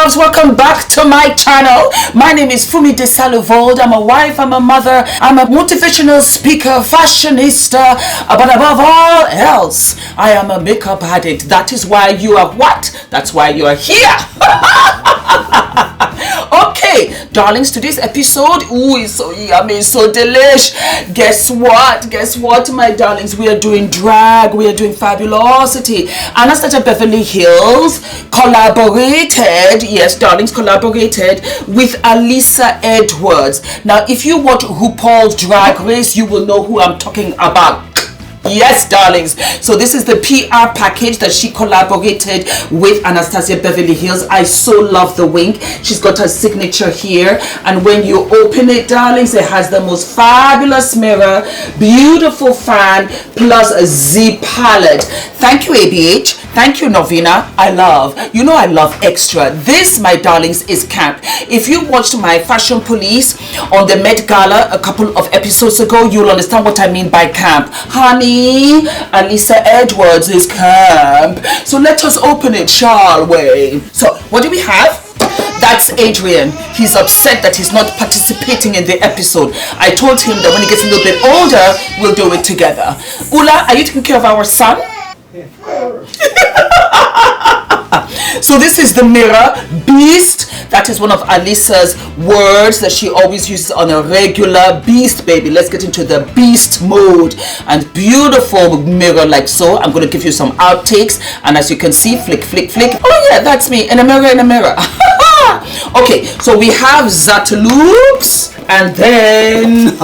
loves, welcome back to my channel. My name is Fumi Desalu-Vold. I'm a wife, I'm a mother, I'm a motivational speaker, fashionista, but above all else, I am a makeup addict. That is why you are what? That's why you are here. Okay, darlings, today's episode, ooh, it's so yummy, so delish. Guess what, my darlings? We are doing drag, we are doing fabulosity. Anastasia Beverly Hills collaborated, yes, darlings, collaborated with Alyssa Edwards. Now, if you watch RuPaul's Drag Race, you will know who I'm talking about. Yes, darlings. So this is the PR package that she collaborated with Anastasia Beverly Hills. I so love the wink. She's got her signature here, and when you open it, darlings, it has the most fabulous mirror, beautiful fan, plus a Z palette. Thank you, ABH. Thank you, Novina. I love extra. This, my darlings, is camp. If you watched my Fashion Police on the Met Gala a couple of episodes ago, you'll understand what I mean by camp. Honey, Alyssa Edwards is camp. So let us open it, shall we? So what do we have? That's Adrian. He's upset that he's not participating in the episode. I told him that when he gets a little bit older, we'll do it together. Ula, are you taking care of our son? So this is the mirror beast. That is one of Alyssa's words that she always uses on a regular. Beast, baby. Let's get into the beast mode. And beautiful mirror like so. I'm going to give you some outtakes, and as you can see, flick, flick, flick. Oh yeah, that's me in a mirror, in a mirror. Okay, so we have Zataloop's, and then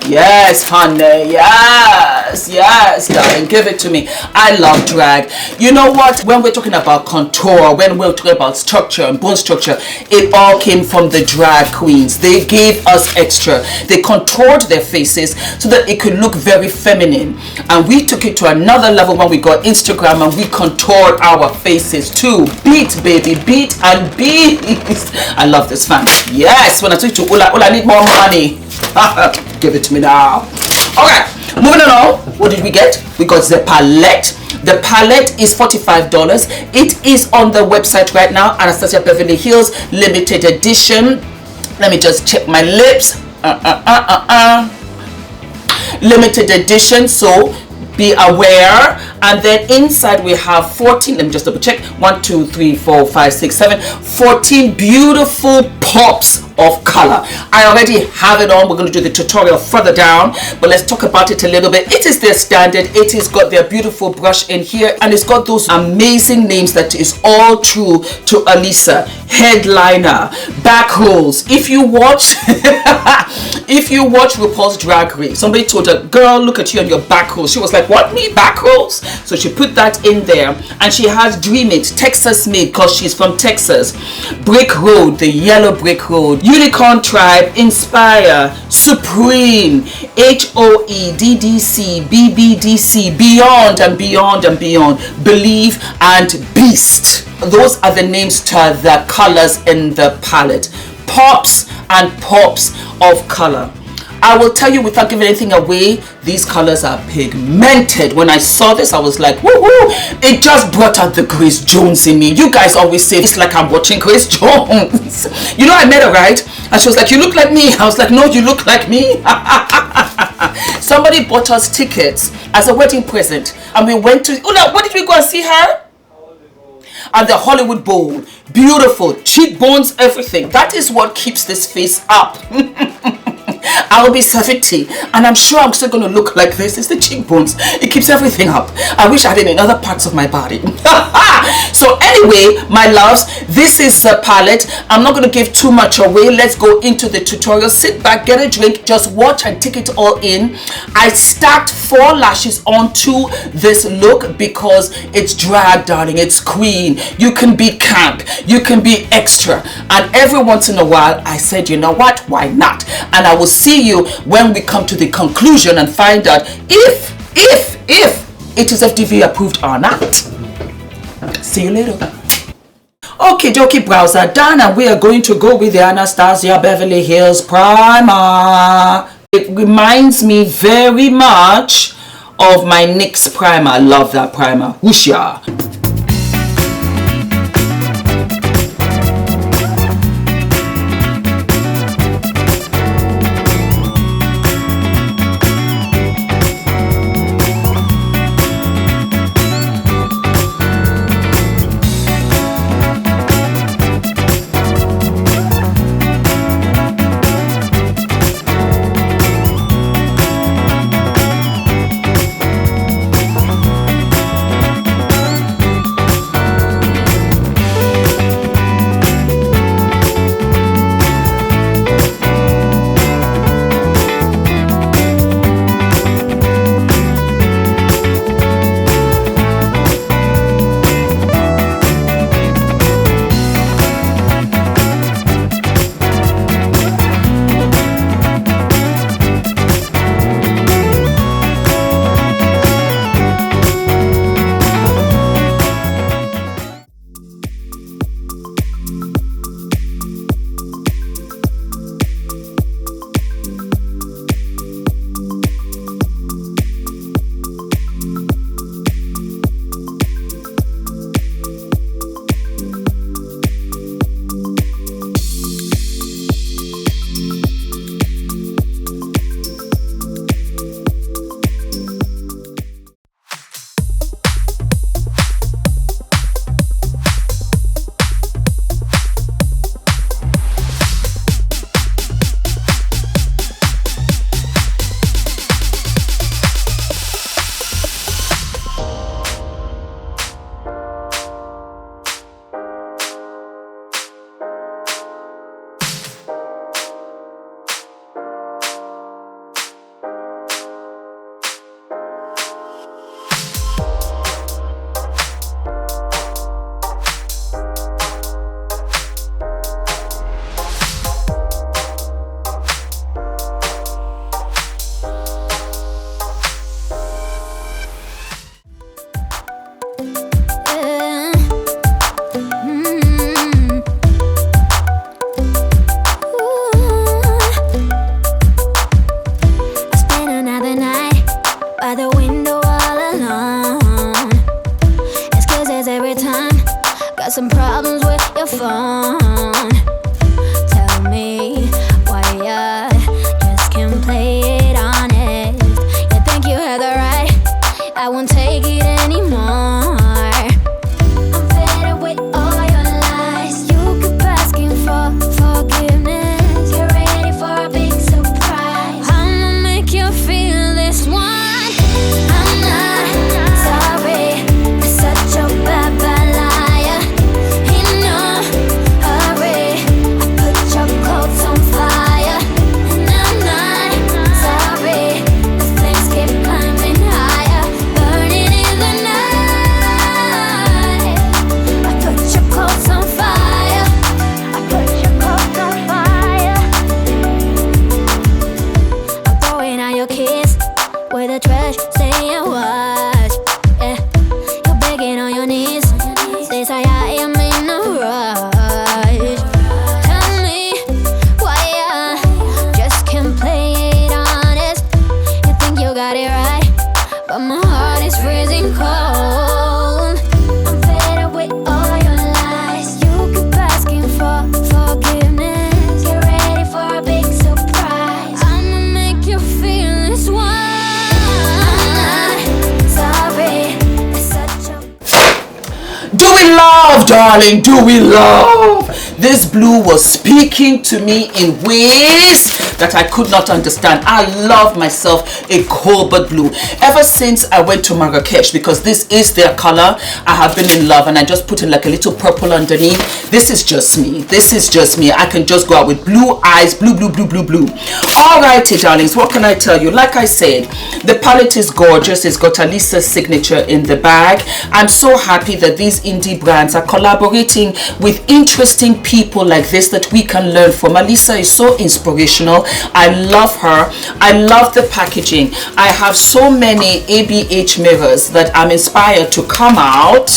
yes, honey, yes, darling, give it to me. I love drag. You know what? When we're talking about contour, when we're talking about structure and bone structure, it all came from the drag queens. They gave us extra. They contoured their faces so that it could look very feminine. And we took it to another level when we got Instagram, and we contoured our faces too. Beat, baby, beat and beat. I love this fan. Yes, when I took it to Ula, I need more money. Give it to me now. Alright, moving along. What did we get? We got the palette. The palette is $45. It is on the website right now. Anastasia Beverly Hills limited edition. Let me just check my lips. Limited edition, so be aware. And then inside we have 14, let me just double check, 1 2 3 4 5 6 7 14 beautiful pops of color. I already have it on. We're going to do the tutorial further down, but let's talk about it a little bit. It is their standard. It has got their beautiful brush in here, and it's got those amazing names that is all true to Alyssa. Headliner, back rolls. If you watch if you watch RuPaul's Drag Race, somebody told her, girl, look at you and your back rolls. She was like, what, me, back rolls? So she put that in there, and she has Dream It, Texas made, because she's from Texas. Brick Road, the yellow brick road. Unicorn Tribe, Inspire, Supreme, HOEDDC, BBDC, Beyond and Beyond and Beyond, Believe and Beast. Those are the names to the colors in the palette. Pops and pops of color. I will tell you without giving anything away, these colors are pigmented. When I saw this, I was like, woohoo! It just brought out the Grace Jones in me. You guys always say it's like I'm watching Grace Jones. You know, I met her, right? And she was like, you look like me. I was like, no, you look like me. Somebody bought us tickets as a wedding present, and we went to, what did we go and see her? And the Hollywood Bowl. Beautiful, cheekbones, everything. That is what keeps this face up. I'll be 70, and I'm sure I'm still going to look like this. It's the cheekbones. It keeps everything up. I wish I had it in other parts of my body. So anyway, my loves, this is the palette. I'm not going to give too much away. Let's go into the tutorial. Sit back, get a drink, just watch and take it all in. I stacked 4 lashes onto this look because it's drag, darling. It's queen. You can be camp. You can be extra. And every once in a while, I said, you know what? Why not? And I will see you when we come to the conclusion and find out if it is F.D.V approved or not. See you later. Okay, dokie, browser done, and we are going to go with the Anastasia Beverly Hills primer. It reminds me very much of my NYX primer. I love that primer. Whoosha. we love, darling? Do we love? This blue was speaking to me in ways that I could not understand. I love myself a cobalt blue. Ever since I went to Marrakesh, because this is their color, I have been in love, and I just put in like a little purple underneath. This is just me. This is just me. I can just go out with blue eyes, blue, blue, blue, blue, blue. Alrighty, darlings, what can I tell you? Like I said, the palette is gorgeous. It's got Alyssa's signature in the bag. I'm so happy that these indie brands are collaborating with interesting people like this that we can learn from. Alyssa is so inspirational. I love her. I love the packaging. I have so many ABH mirrors that I'm inspired to come out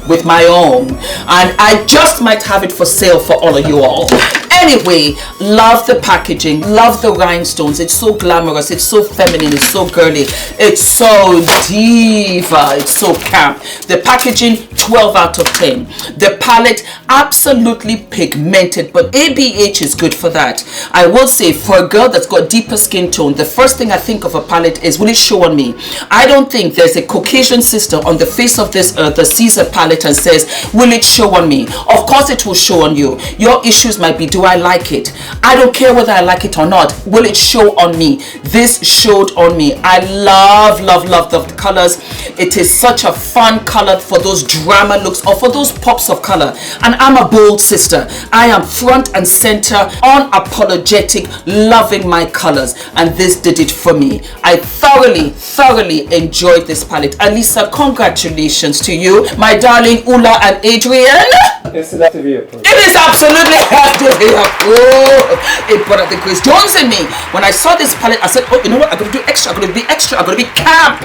with my own, and I just might have it for sale for all of you all. Anyway, love the packaging, love the rhinestones. It's so glamorous, it's so feminine, it's so girly, it's so diva, it's so camp. The packaging, 12 out of 10. The palette, absolutely pigmented, but ABH is good for that. I will say, for a girl that's got deeper skin tone, the first thing I think of a palette is, will it show on me? I don't think there's a Caucasian sister on the face of this earth that sees a palette and says, will it show on me? Of course it will show on you. Your issues might be, do I like it? I don't care whether I like it or not. Will it show on me? This showed on me. I love, love, love the colors. It is such a fun color for those drama looks or for those pops of color. And I'm a bold sister. I am front and center, unapologetic, loving my colors, and this did it for me. I thoroughly enjoyed this palette. Alyssa, congratulations to you, my darling Ula and Adrian. It's F.D.V approved. It is absolutely F.D.V approved. It brought up the Grace Jones in me. When I saw this palette, I said, oh, you know what? I'm going to do extra. I'm going to be extra. I'm going to be camp.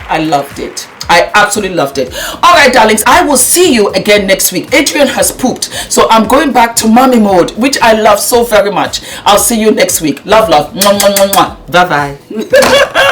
I loved it. I absolutely loved it. All right, darlings, I will see you again next week. Adrian has pooped, so I'm going back to mommy mode, which I love so very much. I'll see you next week. Love, love. Mwah, mwah, mwah, mwah. Bye-bye.